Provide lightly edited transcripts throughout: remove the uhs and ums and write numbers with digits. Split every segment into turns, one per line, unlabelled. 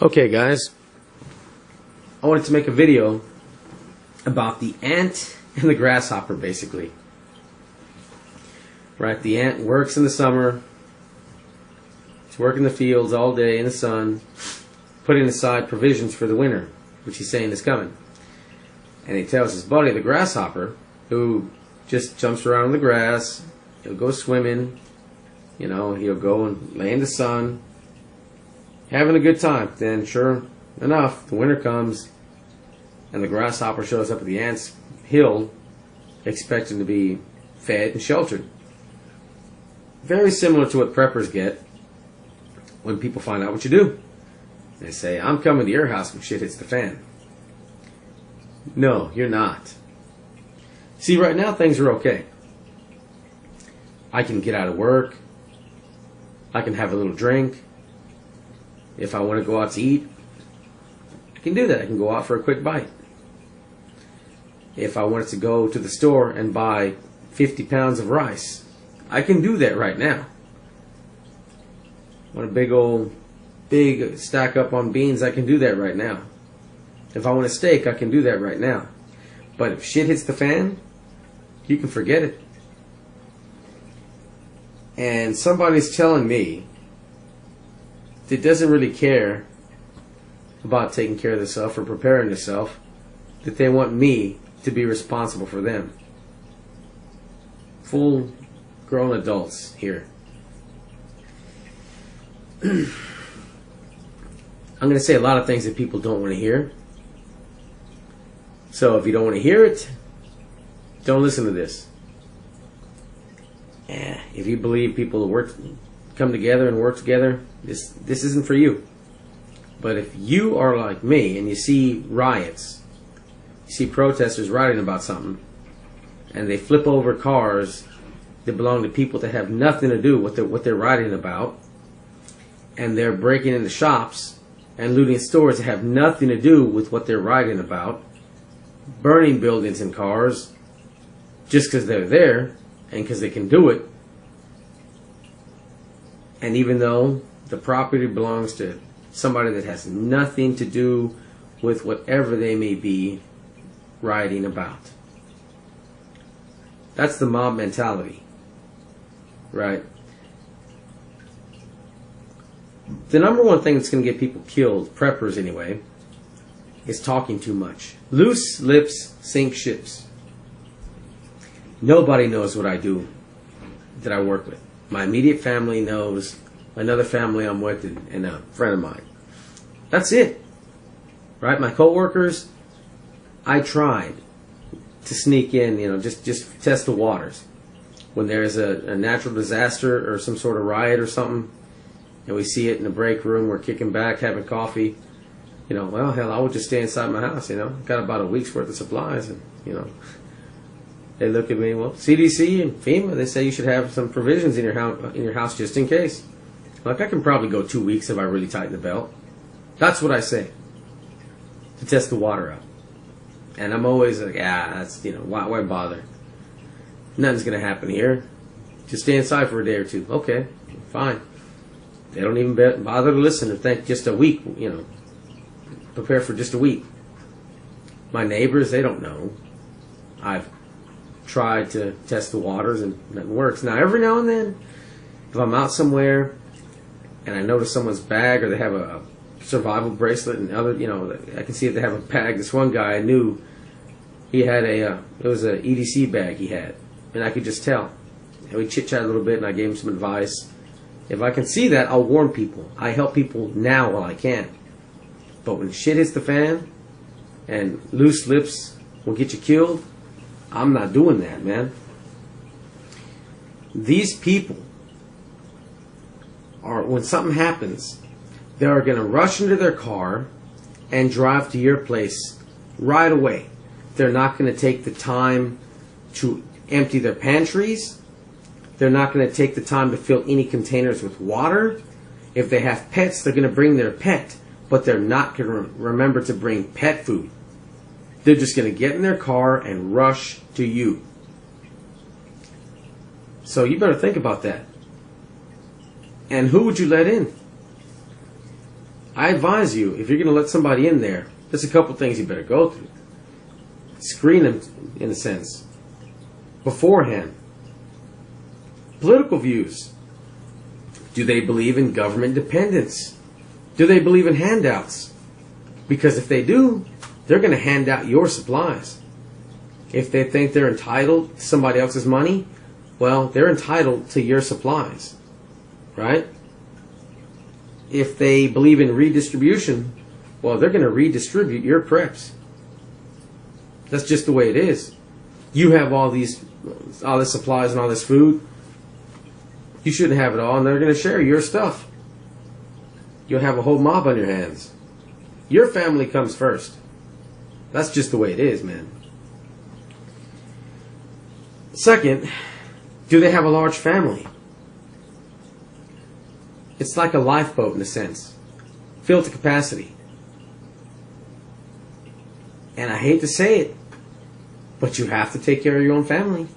Okay guys, I wanted to make a video about the ant and the grasshopper basically. Right, the ant works in the summer, he's working the fields all day in the sun, putting aside provisions for the winter, which he's saying is coming. And he tells his buddy, the grasshopper, who just jumps around in the grass, he'll go swimming, you know, he'll go and lay in the sun, having a good time. Then sure enough, the winter comes and the grasshopper shows up at the ant's hill expecting to be fed and sheltered. Very similar to what preppers get when people find out what you do. They say, I'm coming to your house when shit hits the fan. No, you're not. See, right now things are okay. I can get out of work. I can have a little drink. If I want to go out to eat, I can do that. I can go out for a quick bite. If I wanted to go to the store and buy 50 pounds of rice, I can do that right now. Want a big stack up on beans, I can do that right now. If I want a steak, I can do that right now. But if shit hits the fan, you can forget it. And somebody's telling me that doesn't really care about taking care of themselves or preparing themselves, that they want me to be responsible for them. Full grown adults here. I'm going to say a lot of things that people don't want to hear. So if you don't want to hear it, don't listen to this. If you believe people come together and work together, this isn't for you. But if you are like me and you see riots, you see protesters writing about something, and they flip over cars that belong to people that have nothing to do with what they're writing about, and they're breaking into shops and looting stores that have nothing to do with what they're writing about, burning buildings and cars just because they're there and because they can do it, and even though the property belongs to somebody that has nothing to do with whatever they may be writing about. That's the mob mentality, right? The number one thing that's going to get people killed, preppers anyway, is talking too much. Loose lips sink ships. Nobody knows what I do that I work with. My immediate family knows, another family I'm with, and a friend of mine. That's it. Right? My coworkers, I tried to sneak in, you know, just test the waters. When there's a natural disaster or some sort of riot or something, and we see it in the break room, we're kicking back, having coffee, you know, well, hell, I would just stay inside my house, you know. Got about a week's worth of supplies, and, you know, they look at me, well, CDC and FEMA, they say you should have some provisions in your house just in case. Like, I can probably go 2 weeks if I really tighten the belt. That's what I say to test the water out. And I'm always like, that's, you know, why bother? Nothing's going to happen here. Just stay inside for a day or two. Okay, fine. They don't even bother to listen or think just a week, you know, prepare for just a week. My neighbors, they don't know. I've tried to test the waters and nothing works. Now, every now and then, if I'm out somewhere and I notice someone's bag or they have a survival bracelet and other, you know, I can see if they have a bag. This one guy, I knew he had it was a EDC bag he had, and I could just tell. And we chit-chat a little bit and I gave him some advice. If I can see that, I'll warn people. I help people now while I can. But when shit hits the fan and loose lips will get you killed, I'm not doing that, man. These people are, when something happens, they are going to rush into their car and drive to your place right away. They're not going to take the time to empty their pantries. They're not going to take the time to fill any containers with water. If they have pets, they're going to bring their pet, but they're not going to remember to bring pet food. They're just going to get in their car and rush to you. So you better think about that. And who would you let in? I advise you, if you're going to let somebody in there, there's a couple things you better go through. Screen them, in a sense, beforehand. Political views. Do they believe in government dependence? Do they believe in handouts? Because if they do, they're going to hand out your supplies. If they think they're entitled to somebody else's money, well, they're entitled to your supplies, right? If they believe in redistribution, well, they're going to redistribute your preps. That's just the way it is. You have all this supplies and all this food. You shouldn't have it all, and they're going to share your stuff. You'll have a whole mob on your hands. Your family comes first. That's just the way it is, man. Second, do they have a large family? It's like a lifeboat in a sense, filled to capacity. And I hate to say it, but you have to take care of your own family.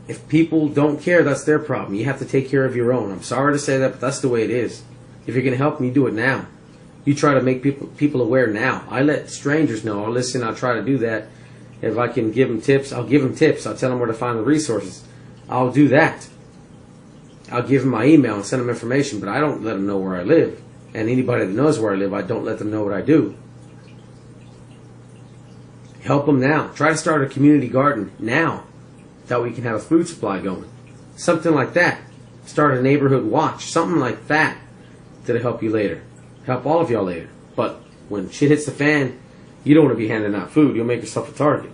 If people don't care, that's their problem. You have to take care of your own. I'm sorry to say that, but that's the way it is. If you're going to help me, do it now. You try to make people aware now. I let strangers know. Listen, I'll try to do that. If I can give them tips, I'll give them tips. I'll tell them where to find the resources. I'll do that. I'll give them my email and send them information, but I don't let them know where I live. And anybody that knows where I live, I don't let them know what I do. Help them now. Try to start a community garden now. That way you can have a food supply going. Something like that. Start a neighborhood watch. Something like that. That'll help you later. Help all of y'all later. But when shit hits the fan, you don't want to be handing out food. You'll make yourself a target.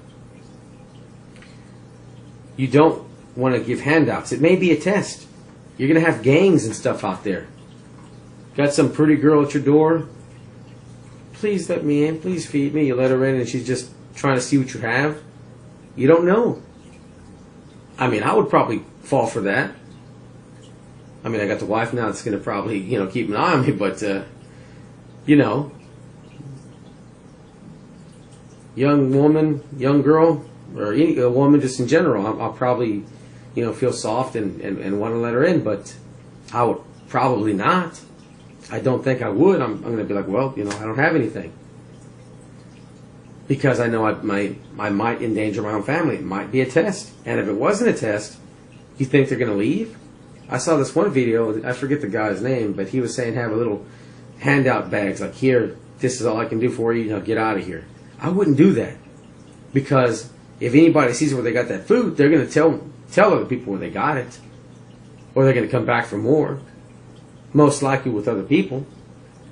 You don't want to give handouts. It may be a test. You're going to have gangs and stuff out there. Got some pretty girl at your door. Please let me in. Please feed me. You let her in and she's just trying to see what you have. You don't know. I mean, I would probably fall for that. I mean, I got the wife now that's going to probably, keep an eye on me, but, young woman, young girl, or a woman just in general, I'll probably, feel soft and want to let her in, but I would probably not. I don't think I would. I'm going to be like, well, I don't have anything. Because I know I might endanger my own family. It might be a test. And if it wasn't a test, you think they're going to leave? I saw this one video, I forget the guy's name, but he was saying have a little handout bags, like, here, this is all I can do for you, get out of here. I wouldn't do that. Because if anybody sees where they got that food, they're going to tell other people where they got it. Or they're going to come back for more. Most likely with other people.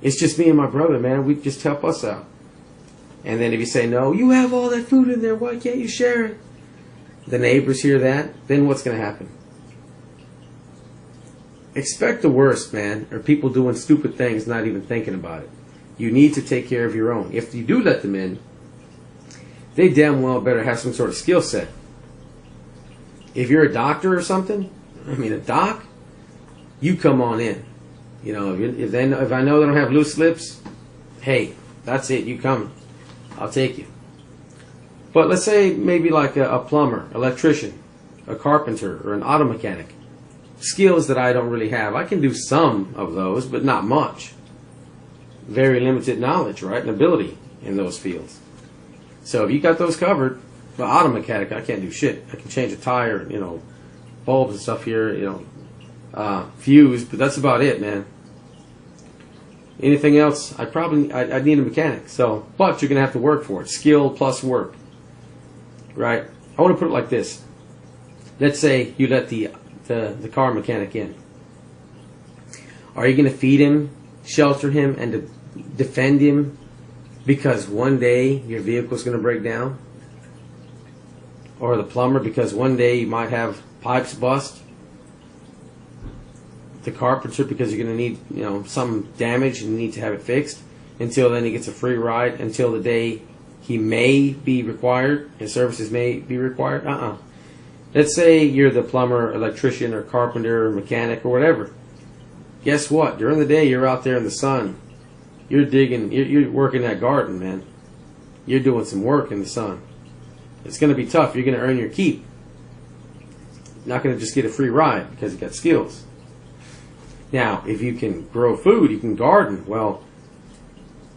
It's just me and my brother, man. We just help us out. And then if you say, no, you have all that food in there, why can't you share it? The neighbors hear that, then what's going to happen? Expect the worst, man, or people doing stupid things, not even thinking about it. You need to take care of your own. If you do let them in, they damn well better have some sort of skill set. If you're a doctor or something, a doc, you come on in. If I know they don't have loose lips, hey, that's it, you come. I'll take you. But let's say maybe like a plumber, electrician, a carpenter, or an auto mechanic. Skills that I don't really have. I can do some of those, but not much. Very limited knowledge, right, and ability in those fields. So if you got those covered, the auto mechanic, I can't do shit. I can change a tire, bulbs and stuff here, fuse, but that's about it, man. Anything else, I'd need a mechanic. So, but you're going to have to work for it. Skill plus work. Right? I want to put it like this. Let's say you let the car mechanic in. Are you going to feed him, shelter him, and defend him because one day your vehicle's going to break down? Or the plumber because one day you might have pipes bust? The carpenter because you're going to need, some damage and you need to have it fixed. Until then he gets a free ride until the day he may be required. His services may be required. Let's say you're the plumber, electrician, or carpenter, or mechanic, or whatever. Guess what? During the day you're out there in the sun. You're digging, you're working that garden, man. You're doing some work in the sun. It's going to be tough. You're going to earn your keep. Not going to just get a free ride because you got skills. Now, if you can grow food, you can garden. Well,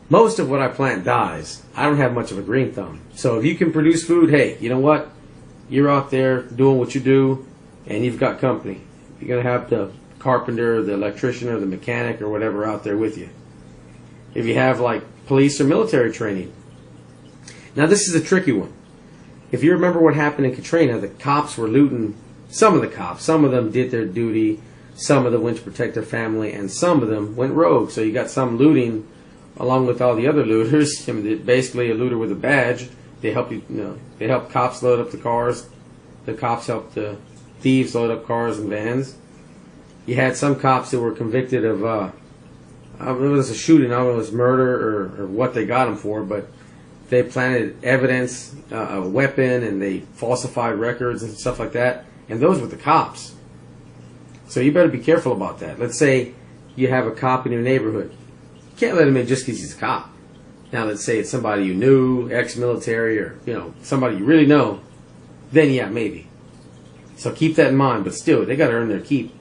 most of what I plant dies. I don't have much of a green thumb. So if you can produce food, hey, you know what? You're out there doing what you do, and you've got company. You're going to have the carpenter, the electrician, or the mechanic, or whatever out there with you. If you have, like, police or military training. Now, this is a tricky one. If you remember what happened in Katrina, the cops were looting. Some of the cops. Some of them did their duty. Some of them went to protect their family, and some of them went rogue. So you got some looting along with all the other looters. I mean, basically a looter with a badge. They help they help cops load up the cars. The cops help the thieves load up cars and vans. You had some cops that were convicted of it was a shooting. I don't know if it was murder or what they got them for, but they planted evidence, a weapon, and they falsified records and stuff like that. And those were the cops. So you better be careful about that. Let's say you have a cop in your neighborhood. You can't let him in just because he's a cop. Now, let's say it's somebody you knew, ex-military, or somebody you really know. Then, yeah, maybe. So keep that in mind. But still, they got to earn their keep.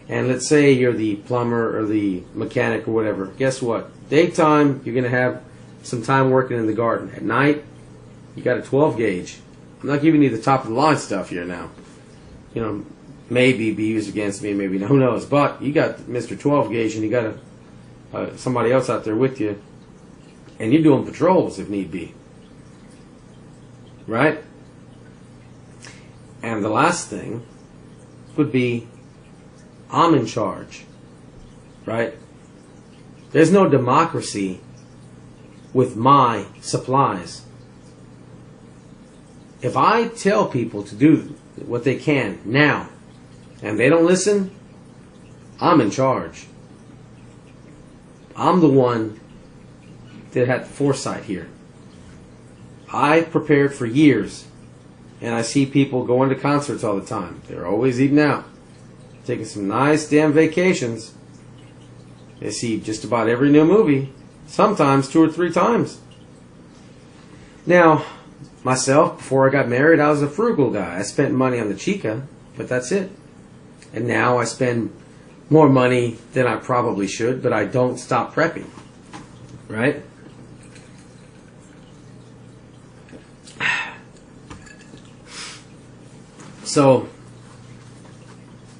And let's say you're the plumber or the mechanic or whatever. Guess what? Daytime, you're going to have some time working in the garden. At night, you got a 12 gauge. I'm not giving you the top of the line stuff here now. Maybe be used against me, maybe who knows. But you got Mr. 12 gauge, and you got somebody else out there with you, and you're doing patrols if need be, right? And the last thing would be, I'm in charge, right? There's no democracy with my supplies. If I tell people to do what they can now, and they don't listen, I'm in charge. I'm the one that had the foresight here. I prepared for years, and I see people going to concerts all the time. They're always eating out, taking some nice damn vacations. They see just about every new movie, sometimes 2 or 3 times. Now, myself, before I got married, I was a frugal guy. I spent money on the chica, but that's it. And now I spend more money than I probably should, but I don't stop prepping. Right? So,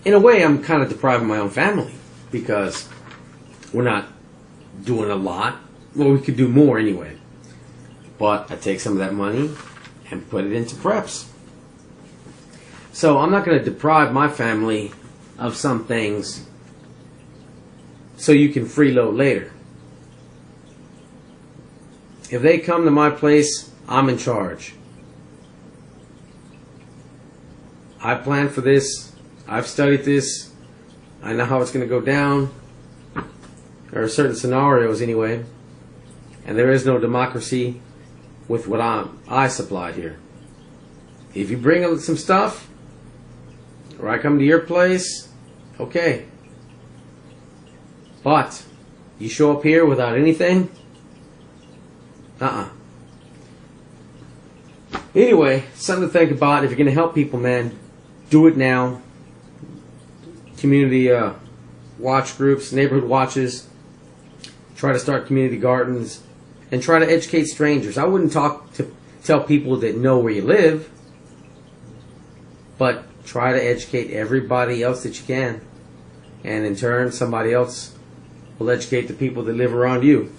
in a way, I'm kind of depriving my own family because we're not doing a lot. Well, we could do more anyway. But I take some of that money and put it into preps. So I'm not going to deprive my family of some things so you can freeload later. If they come to my place, I'm in charge. I planned for this. I've studied this. I know how it's going to go down. There are certain scenarios anyway. And there is no democracy with what I supply here. If you bring some stuff, or I come to your place, okay. But you show up here without anything? Anyway, something to think about. If you're going to help people, man, do it now. Community watch groups, neighborhood watches. Try to start community gardens. And try to educate strangers. I wouldn't tell people that know where you live. But try to educate everybody else that you can. And in turn, somebody else will educate the people that live around you.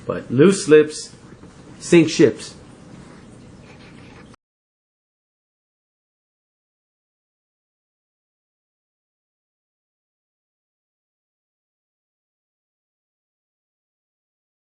But loose lips sink ships.